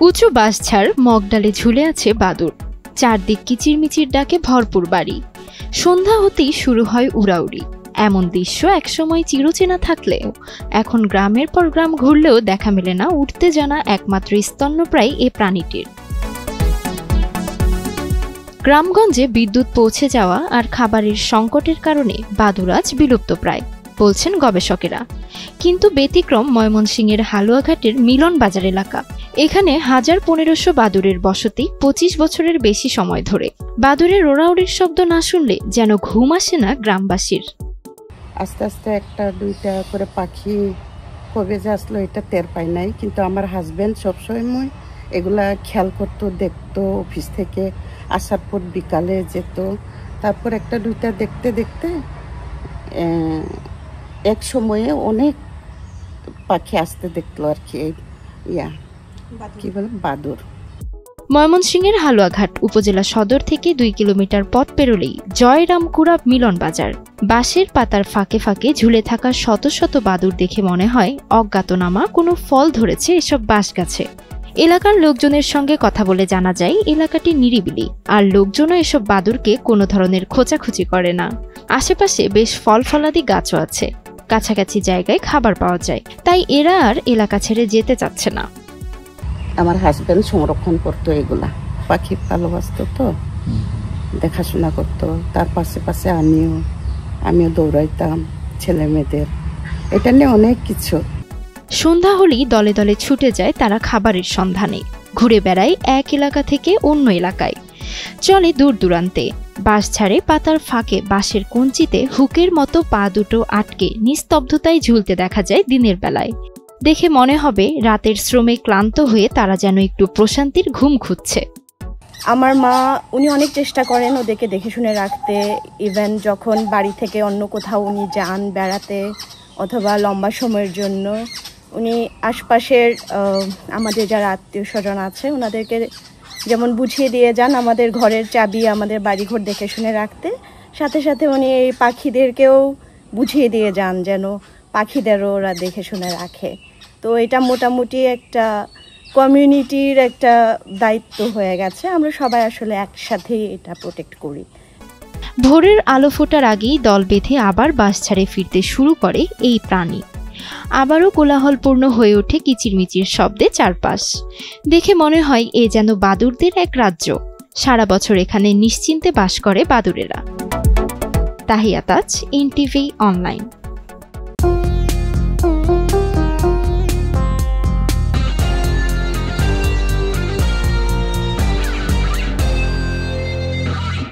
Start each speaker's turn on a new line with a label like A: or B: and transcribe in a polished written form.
A: উঁচু বাঁশঝাড় মগডালে ঝুলে আছে বাদুড়। চারদিক কিচিরমিচির ডাকে ভরপুর বাড়ি। সন্ধ্যা হতেই শুরু হয় উড়াউড়ি। এমন দৃশ্য একসময় চিরচেনা থাকলেও এখন গ্রামের পর গ্রাম ঘুরলেও দেখা মেলে না উঠতে জানা একমাত্র স্তন্যপ্রায় এ প্রাণীটির। গ্রামগঞ্জে বিদ্যুৎ পৌঁছে যাওয়া আর খাবারের সংকটের কারণে বাদুড় আজ বিলুপ্তপ্রায় বলছেন গবেষকেরা। কিন্তু ব্যতিক্রম ময়মনসিংহের হালুয়াঘাটের মিলন বাজার এলাকা। এখানে ১৫০০ বাদুড়ের বসতি ২৫ বছরের বেশি সময় ধরে। বাদুড়ের ওড়াউড়ির শব্দ না শুনলে যেন ঘুম আসে না গ্রামবাসীর।
B: আস্তে আস্তে একটা দুইটা করে পাখি কবে যে আসলো এটা টের পাই নাই, কিন্তু আমার হাজবেন্ড সবসময় এগুলা খেয়াল করতো, দেখতো। অফিস থেকে আসার পর বিকালে যেত। তারপর একটা দুইটা দেখতে দেখতে এক সময়ে অনেক পাখি আসতে দেখলো আর কি। কি বলে বাদুড়।
A: ময়মনসিংহের হালুয়াঘাট উপজেলা সদর থেকে ২ কিলোমিটার পথ পেরোলেই জয়রামকুড়া মিলন বাজার। বাঁশের পাতার ফাঁকে ফাঁকে ঝুলে থাকা শত শত বাদুড় দেখে মনে হয় অজ্ঞাতনামা কোনো ফল ধরেছে এসব বাঁশ গাছে। এলাকার লোকজনের সঙ্গে কথা বলে জানা যায় এলাকাটি নিরিবিলি, আর লোকজনও এসব বাদুড়কে কোনো ধরনের খোঁচাখুচি করে না। আশেপাশে বেশ ফল ফলাদি গাছও আছে, কাছাকাছি জায়গায় খাবার পাওয়া যায়, তাই এরা আর এলাকা ছেড়ে যেতে চাচ্ছে না।
B: আমার হাজবেন্ড সংরক্ষণ করতো, এগুলা পাখি ভালোবাসতো, তো দেখাশোনা করতো। তার পাশে পাশে আমিও দৌড়াইতাম ছেলে মেয়েদের। এটা নিয়ে অনেক কিছু।
A: সন্ধ্যা হলেই দলে দলে ছুটে যায় তারা খাবারের সন্ধানে। ঘুরে বেড়ায় এক এলাকা থেকে অন্য এলাকায়, চলে দূর দূরান্তে। বাঁশঝাড়ে পাতার ফাঁকে বাঁশের কঞ্চিতে হুকের মতো পা দুটো আটকে নিস্তব্ধতায় ঝুলতে দেখা যায় দিনের বেলায়। দেখে মনে হবে রাতের শ্রমে ক্লান্ত হয়ে তারা যেন একটু প্রশান্তির ঘুম খুঁজছে।
C: আমার মা উনি অনেক চেষ্টা করেন ওদেরকে দেখে শুনে রাখতে। ইভেন যখন বাড়ি থেকে অন্য কোথাও উনি যান বেড়াতে অথবা লম্বা সময়ের জন্য, উনি আশপাশের আমাদের যারা আত্মীয় স্বজন আছে ওনাদেরকে যেমন বুঝিয়ে দিয়ে যান আমাদের ঘরের চাবি, আমাদের বাড়িঘর দেখে শুনে রাখতে। সাথে সাথে উনি এই পাখিদেরকেও বুঝিয়ে দিয়ে যান যেন পাখিদেরও ওরা দেখে শুনে রাখে। তো এটা মোটামুটি একটা কমিউনিটির একটা দায়িত্ব হয়ে গেছে। আমরা সবাই আসলে একসাথেই এটা প্রোটেক্ট করি।
A: ভোরের আলো ফোটার আগেই দল বেঁধে আবার বাঁশঝাড়ে ফিরতে শুরু করে এই প্রাণী। আবারও কোলাহলপূর্ণ হয়ে ওঠে কিচিরমিচির শব্দে চারপাশ। দেখে মনে হয় এ যেন বাদুড়দের এক রাজ্য। সারা বছর এখানে নিশ্চিন্তে বাস করে বাদুড়েরা। তাহিয়া তাজ, NTV অনলাইন।